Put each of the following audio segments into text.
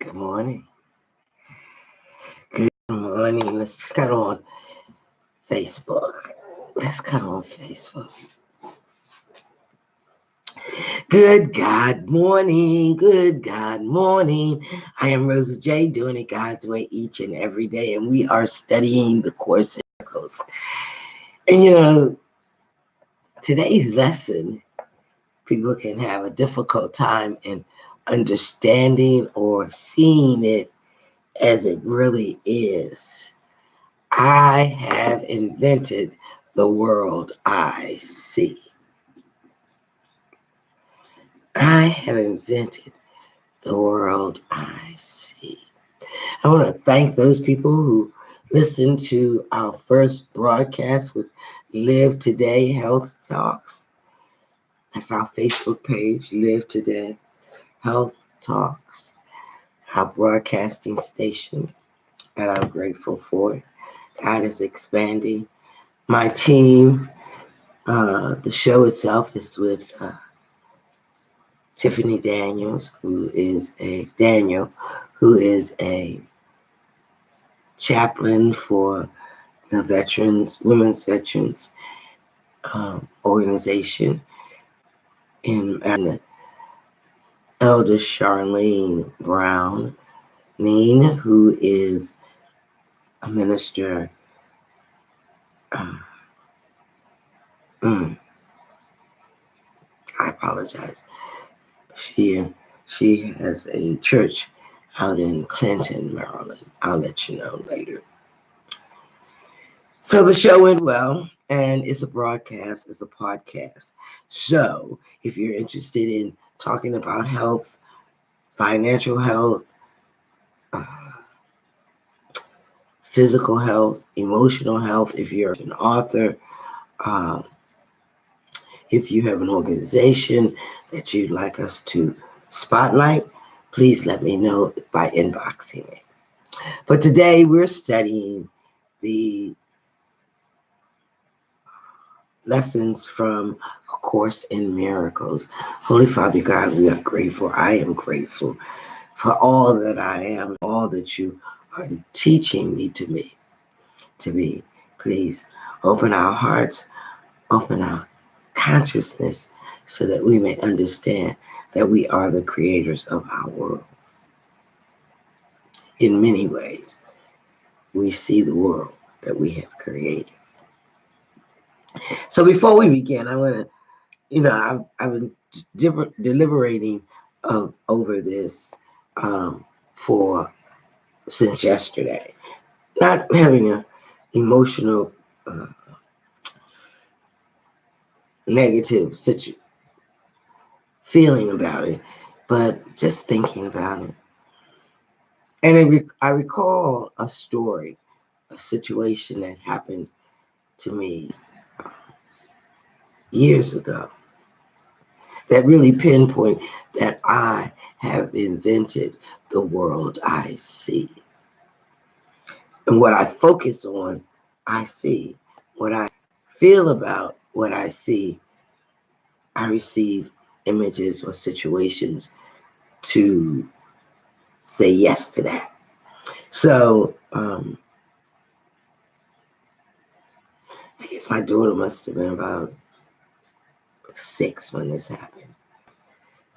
Good morning. Good morning. Let's cut on Facebook. Good God morning. Good God morning. I am RosaJ, doing it God's way each and every day, and we are studying the Course in Miracles. And today's lesson, people can have a difficult time in understanding or seeing it as it really is. I have invented the world I see. I have invented the world I see. I want to thank those people who listened to our first broadcast with Live Today Health Talks. That's our Facebook page, Live Today Health Talks, our broadcasting station, and I'm grateful for it. God is expanding my team. The show itself is with Tiffany Daniels, who is a chaplain for the Women's Veterans organization, and Elder Charlene Brown, who is a minister. I apologize. She has a church out in Clinton, Maryland. I'll let you know later. So the show went well, and it's a broadcast, it's a podcast. So if you're interested in talking about health, financial health, physical health, emotional health, if you're an author, if you have an organization that you'd like us to spotlight, please let me know by inboxing me. But today we're studying the lessons from A Course in Miracles. Holy Father God, we are grateful. I am grateful for all that I am, all that you are teaching me to be. Please open our hearts, open our consciousness, so that we may understand that we are the creators of our world. In many ways, we see the world that we have created. So before we begin, I want to, I've been deliberating over this since yesterday. Not having an emotional, negative feeling about it, but just thinking about it. And I recall a story, a situation that happened to me years ago that really pinpoint that I have invented the world I see. And what I focus on, I see. What I feel about what I see, I receive images or situations to say yes to that. So, I guess my daughter must have been about 6 when this happened.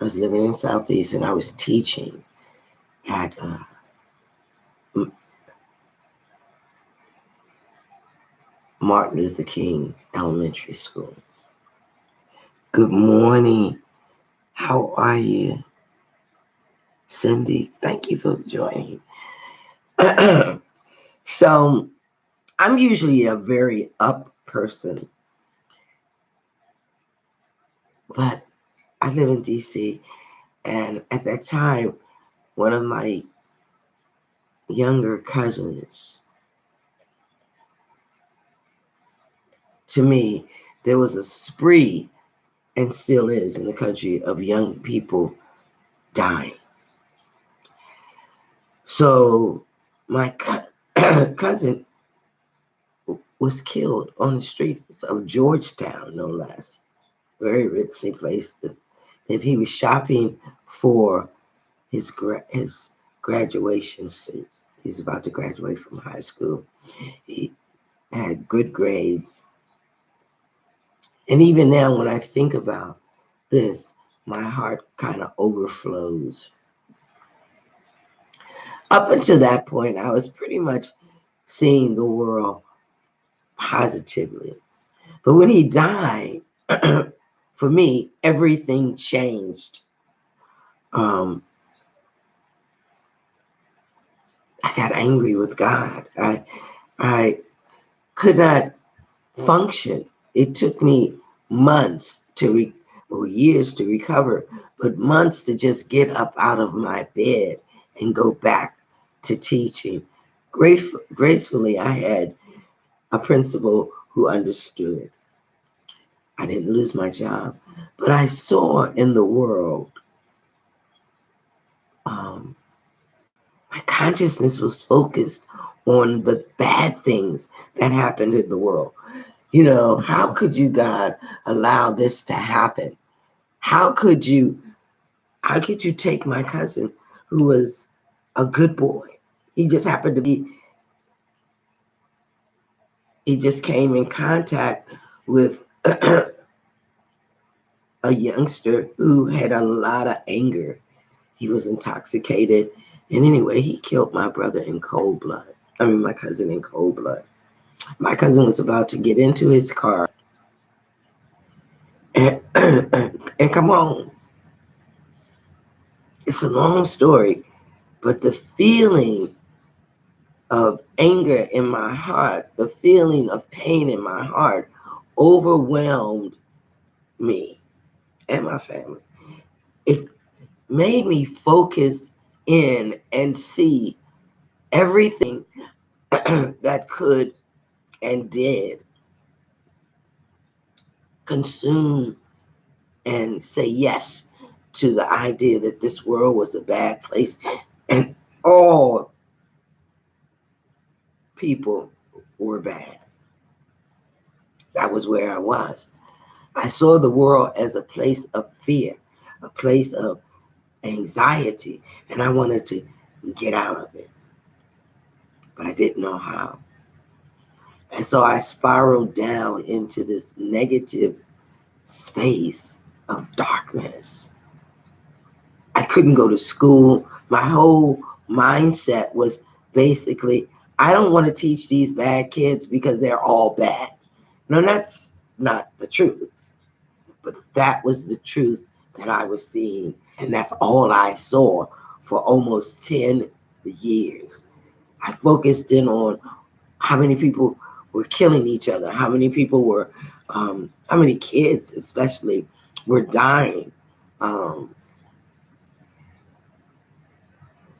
I was living in Southeast, and I was teaching at Martin Luther King Elementary School. Good morning. How are you, Cindy? Thank you for joining. So, I'm usually a very up person, but I live in DC, and at that time, one of my younger cousins, to me, there was a spree, and still is in the country, of young people dying. So my cousin was killed on the streets of Georgetown, no less. Very ritzy place. If he was shopping for his graduation suit. He was about to graduate from high school. He had good grades. And even now, when I think about this, my heart kind of overflows. Up until that point, I was pretty much seeing the world positively. But when he died, for me, everything changed. I got angry with God. I could not function. It took me months or years to recover, but months to just get up out of my bed and go back to teaching. Gracefully, I had a principal who understood. I didn't lose my job, but I saw in the world, my consciousness was focused on the bad things that happened in the world. You know, how could you, God, allow this to happen? How could you take my cousin who was a good boy? He just happened to be, he just came in contact with a youngster who had a lot of anger. He was intoxicated. And anyway, he killed my brother in cold blood. I mean, my cousin in cold blood. My cousin was about to get into his car and, and come home. It's a long story, but the feeling of anger in my heart, the feeling of pain in my heart overwhelmed me and my family. It made me focus in and see everything that could and did consume and say yes to the idea that this world was a bad place and all people were bad. That was where I was. I saw the world as a place of fear, a place of anxiety, and I wanted to get out of it, but I didn't know how. And so I spiraled down into this negative space of darkness. I couldn't go to school. My whole mindset was basically, I don't want to teach these bad kids because they're all bad. No, that's not the truth. But that was the truth that I was seeing. And that's all I saw for almost 10 years. I focused in on how many people were killing each other, how many people were, how many kids especially were dying.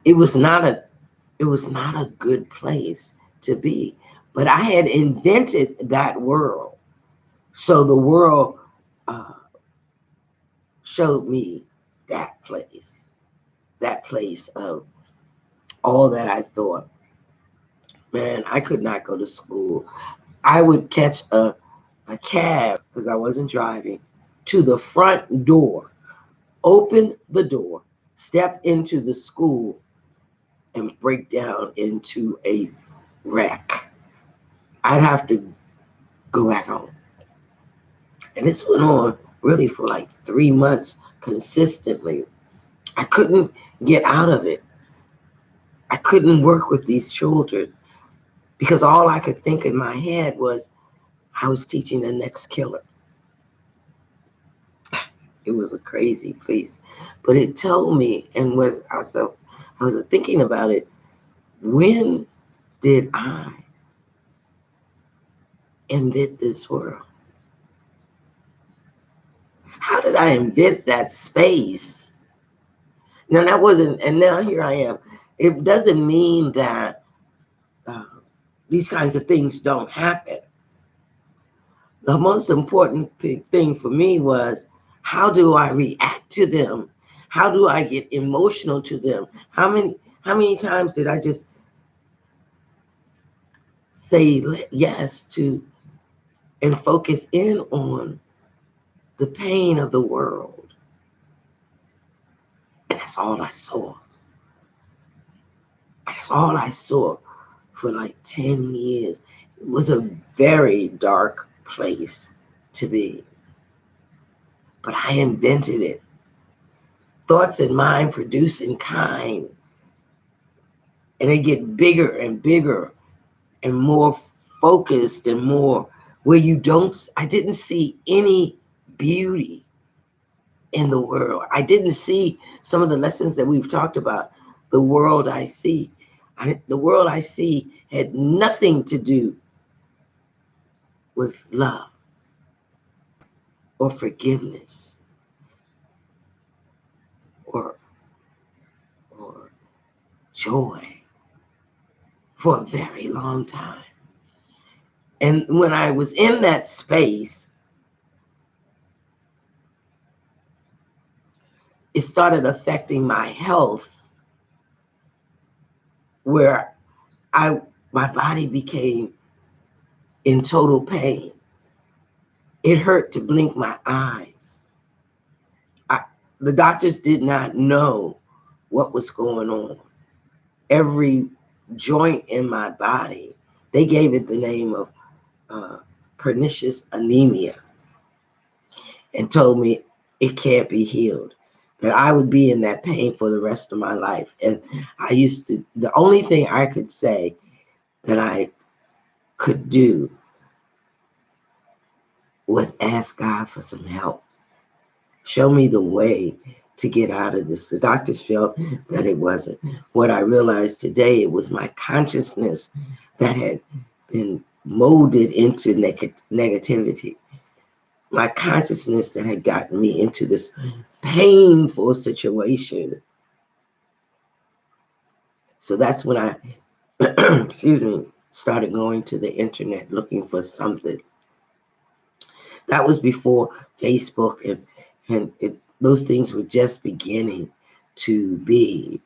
It was not a good place to be. But I had invented that world. So the world showed me that place of all that I thought. Man, I could not go to school. I would catch a cab because I wasn't driving to the front door, open the door, step into the school, and break down into a wreck. I'd have to go back home. And this went on really for like 3 months consistently. I couldn't get out of it. I couldn't work with these children because all I could think in my head was I was teaching the next killer. It was a crazy place. But it told me, and when I was thinking about it, when did I invent this world? How did I invent that space? Now that wasn't, and now here I am. It doesn't mean that these kinds of things don't happen. The most important thing for me was, how do I react to them? How do I get emotional to them? How many times did I just say yes to and focus in on the pain of the world? And that's all I saw. That's all I saw for like 10 years. It was a very dark place to be. But I invented it. Thoughts in mind produce in kind. And they get bigger and bigger and more focused and more where I didn't see any beauty in the world. I didn't see some of the lessons that we've talked about. The world I see. The world I see had nothing to do with love or forgiveness or joy for a very long time. And when I was in that space, it started affecting my health, where my body became in total pain. It hurt to blink my eyes. The doctors did not know what was going on. Every joint in my body, they gave it the name of pernicious anemia, and told me it can't be healed, that I would be in that pain for the rest of my life. And the only thing I could say that I could do was ask God for some help. Show me the way to get out of this. The doctors felt that it wasn't. What I realized today, it was my consciousness that had been molded into negativity. My consciousness that had gotten me into this painful situation. So that's when I, started going to the internet looking for something. That was before Facebook and those things were just beginning to be.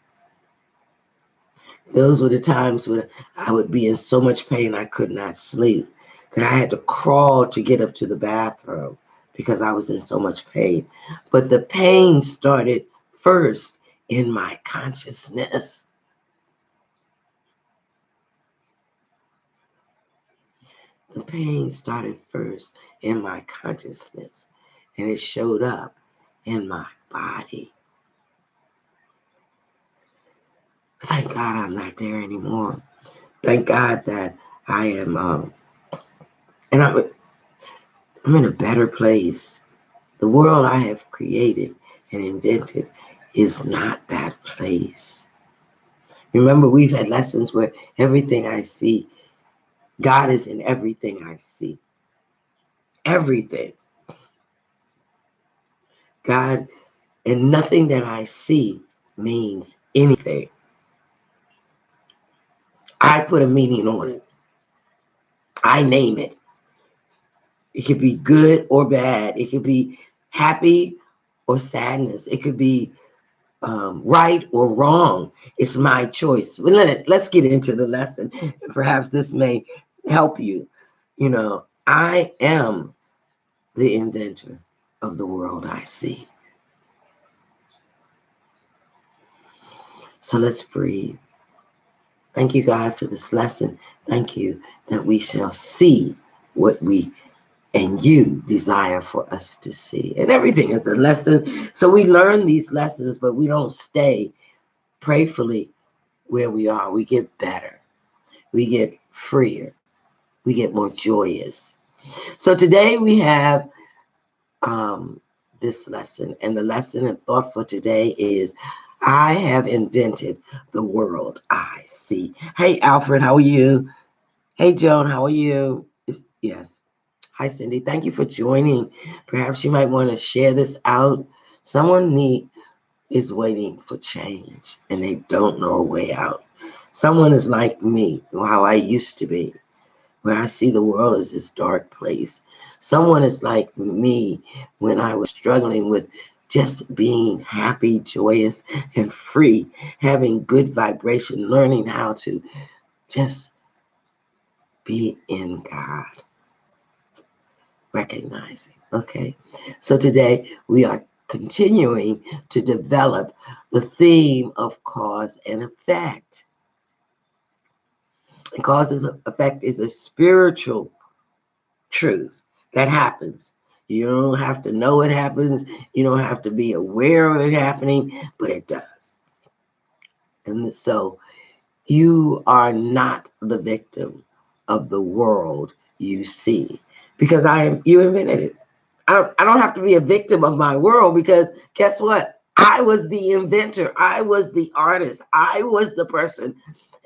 Those were the times when I would be in so much pain I could not sleep, that I had to crawl to get up to the bathroom because I was in so much pain. But the pain started first in my consciousness. The pain started first in my consciousness, and it showed up in my body. Thank God I'm not there anymore. Thank God that I am, and I'm in a better place. The world I have created and invented is not that place. Remember, we've had lessons where everything I see, God is in everything I see. Everything. God, and nothing that I see means anything. I put a meaning on it. I name it. It could be good or bad. It could be happy or sadness. It could be right or wrong. It's my choice. Let's get into the lesson. Perhaps this may help you. I am the inventor of the world I see. So let's breathe. Thank you, God, for this lesson. Thank you that we shall see what we and you desire for us to see. And everything is a lesson. So we learn these lessons, but we don't stay prayerfully where we are. We get better. We get freer. We get more joyous. So today we have this lesson. And the lesson and thought for today is, I have invented the world I see. Hey, Alfred, how are you? Hey, Joan, how are you? Yes. Hi, Cindy. Thank you for joining. Perhaps you might want to share this out. Someone is waiting for change, and they don't know a way out. Someone is like me, how I used to be, where I see the world as this dark place. Someone is like me when I was struggling with just being happy, joyous, and free, having good vibration, learning how to just be in God, recognizing. Okay, so today we are continuing to develop the theme of cause and effect. And cause and effect is a spiritual truth that happens. You don't have to know it happens. You don't have to be aware of it happening, but it does. And so you are not the victim of the world you see, because you invented it. I don't have to be a victim of my world, because guess what? I was the inventor. I was the artist. I was the person,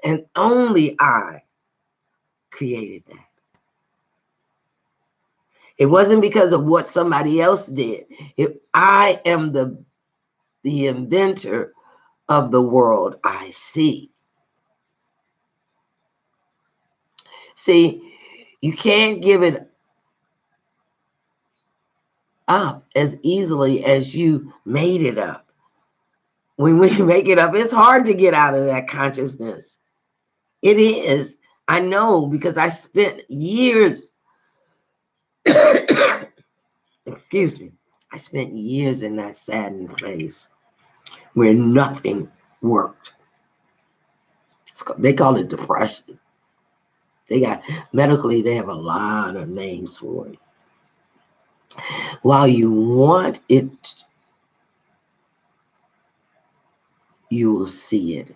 and only I created that. It wasn't because of what somebody else did. I am the inventor of the world I see. See, you can't give it up as easily as you made it up. When we make it up, it's hard to get out of that consciousness. It is. I know, because I spent years, excuse me, I spent years in that saddened place where nothing worked. They call it depression. Medically, they have a lot of names for it. While you want it, you will see it.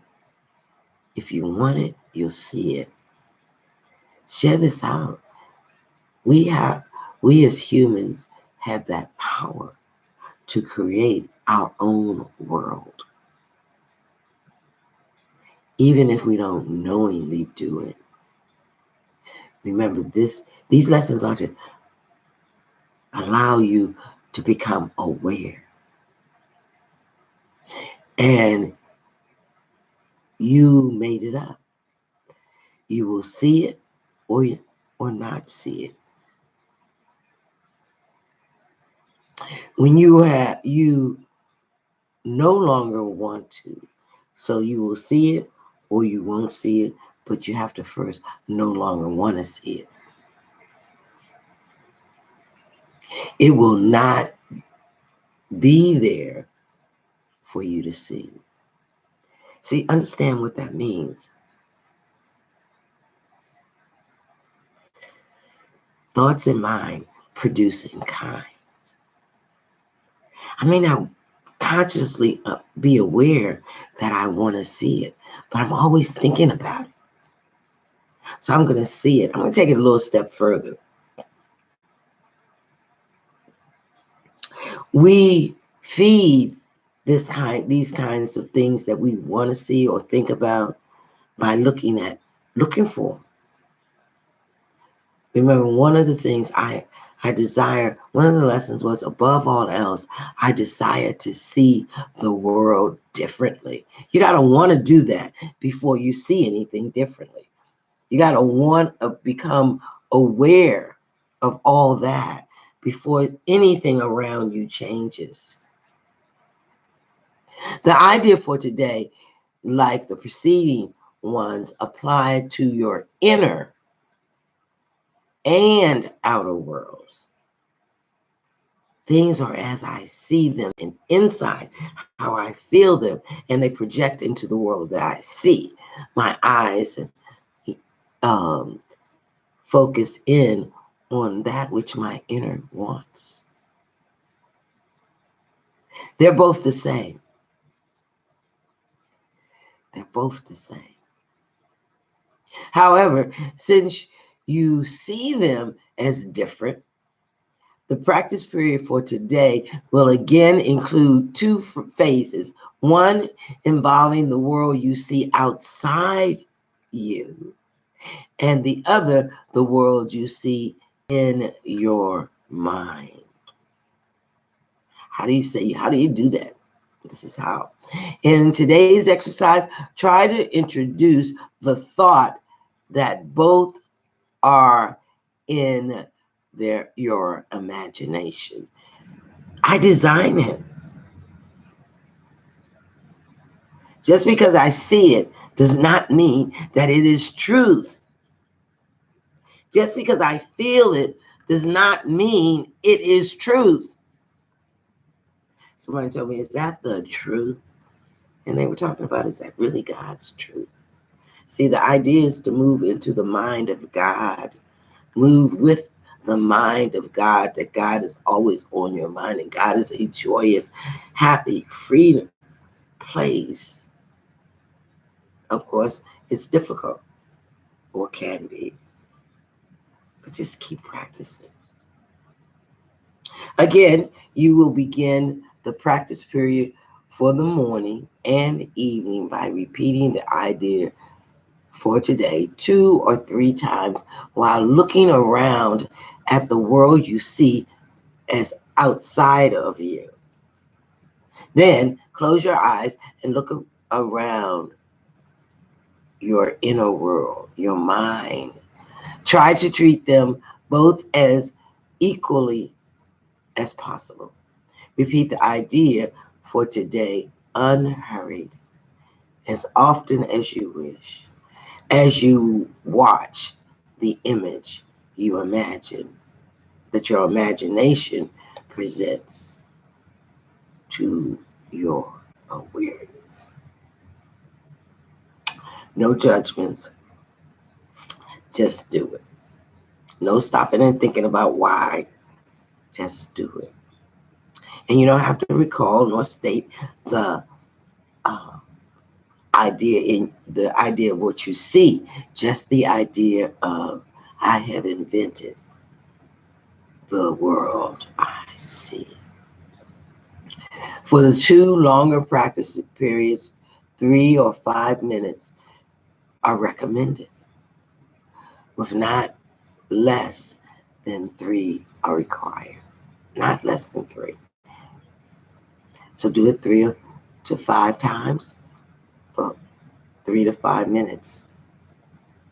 If you want it, you'll see it. Share this out. We as humans have that power to create our own world, even if we don't knowingly do it. Remember, these lessons are to allow you to become aware. And you made it up. You will see it or not see it. When you no longer want to, so you will see it or you won't see it, but you have to first no longer want to see it. It will not be there for you to see. See, understand what that means. Thoughts in mind producing kind. I may not consciously be aware that I want to see it, but I'm always thinking about it. So I'm going to see it. I'm going to take it a little step further. We feed these kinds of things that we want to see or think about by looking for. Remember, one of the things I desire, one of the lessons was, above all else, I desire to see the world differently. You got to want to do that before you see anything differently. You got to want to become aware of all that before anything around you changes. The idea for today, like the preceding ones, apply to your inner and outer worlds. Things are as I see them, and inside how I feel them, and they project into the world that I see. My eyes focus in on that which my inner wants. They're both the same. They're both the same. However, since you see them as different, the practice period for today will again include two phases. One involving the world you see outside you, and the other, the world you see in your mind. How do you do that? This is how. In today's exercise, try to introduce the thought that both are in your imagination. I design it. Just because I see it does not mean that it is truth. Just because I feel it does not mean it is truth. Somebody told me, is that the truth? And they were talking about, is that really God's truth? See, the idea is to move into the mind of God. Move with the mind of God, that God is always on your mind, and God is a joyous, happy, free place. Of course, it's difficult, or can be, but just keep practicing. Again, you will begin the practice period for the morning and evening by repeating the idea for today 2 or 3 times while looking around at the world you see as outside of you. Then close your eyes and look around your inner world, your mind. Try to treat them both as equally as possible. Repeat the idea for today unhurried, as often as you wish. As you watch the image you imagine, that your imagination presents to your awareness. No judgments, just do it. No stopping and thinking about why, just do it. And you don't have to recall nor state the uh, idea of what you see, just the idea of I have invented the world I see. For the 2 longer practice periods, 3 or 5 minutes are recommended, with not less than 3 are required. Not less than 3. So do it 3 to 5 times for 3 to 5 minutes.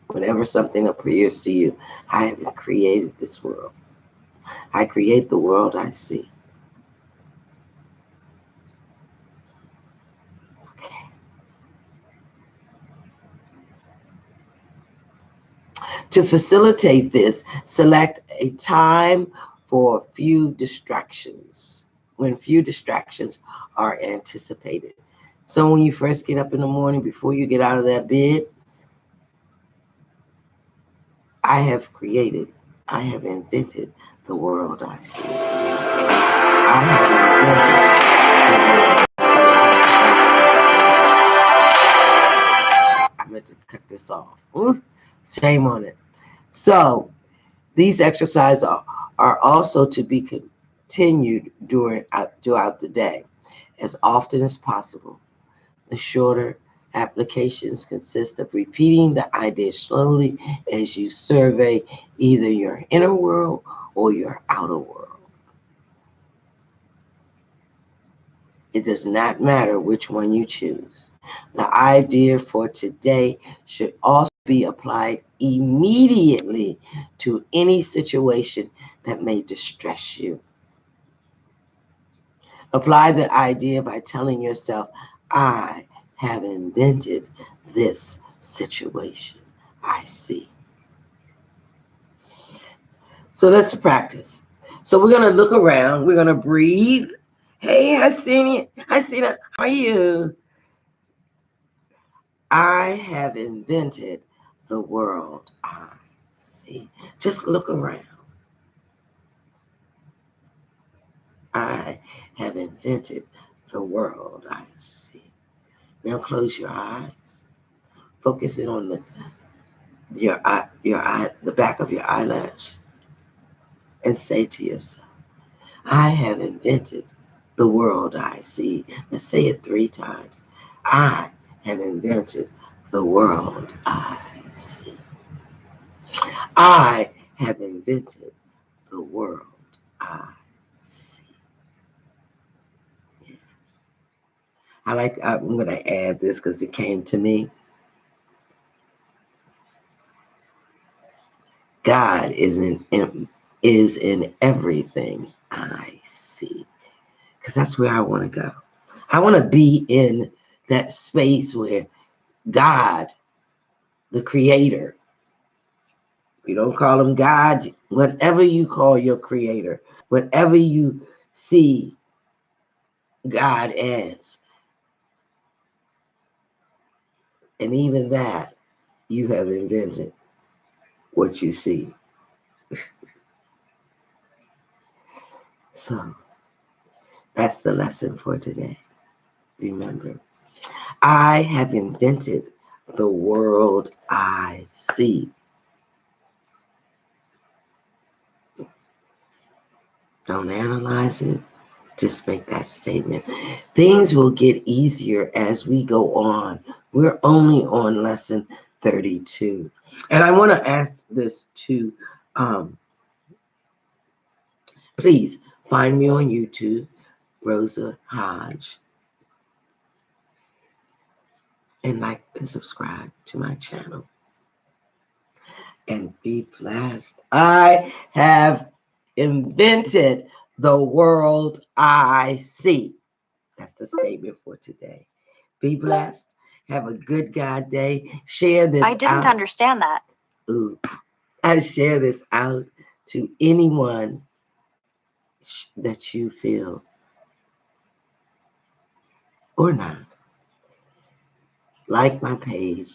Whenever something appears to you, I have created this world. I create the world I see. Okay. To facilitate this, select a time for few distractions, when few distractions are anticipated. So when you first get up in the morning, before you get out of that bed, I have created, I have invented the world I see. I have invented the world I see. I meant to cut this off. Ooh, shame on it. So these exercises are also to be continued throughout the day as often as possible. The shorter applications consist of repeating the idea slowly as you survey either your inner world or your outer world. It does not matter which one you choose. The idea for today should also be applied immediately to any situation that may distress you. Apply the idea by telling yourself, I have invented this situation I see. So let's practice. So we're going to look around. We're going to breathe. Hey, Hasina. Hasina, how are you? I have invented the world I see. Just look around. I have invented the world I see. Now close your eyes. Focus in on the back of your eyelash, and say to yourself, I have invented the world I see. Let's say it 3 times. I have invented the world I see. I have invented the world I see. Yes. I'm going to add this because it came to me. God is in everything I see. Because that's where I want to go. I want to be in that space where God, the creator, you don't call him God, whatever you call your creator, whatever you see God as, and even that, you have invented what you see. So that's the lesson for today. Remember, I have invented the world I see. Don't analyze it. Just make that statement. Things will get easier as we go on. We're only on lesson 32. And I want to ask this to, please find me on YouTube, RosaJ, and like and subscribe to my channel. And be blessed. I have invented the world I see. That's the statement for today. Be blessed. Have a good God day. Share this out. I didn't understand that. Ooh. I share this out to anyone that you feel or not. Like my page,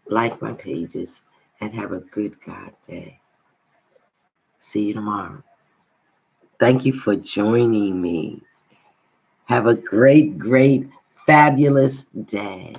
like my pages, and have a good God day. See you tomorrow. Thank you for joining me. Have a great, fabulous day.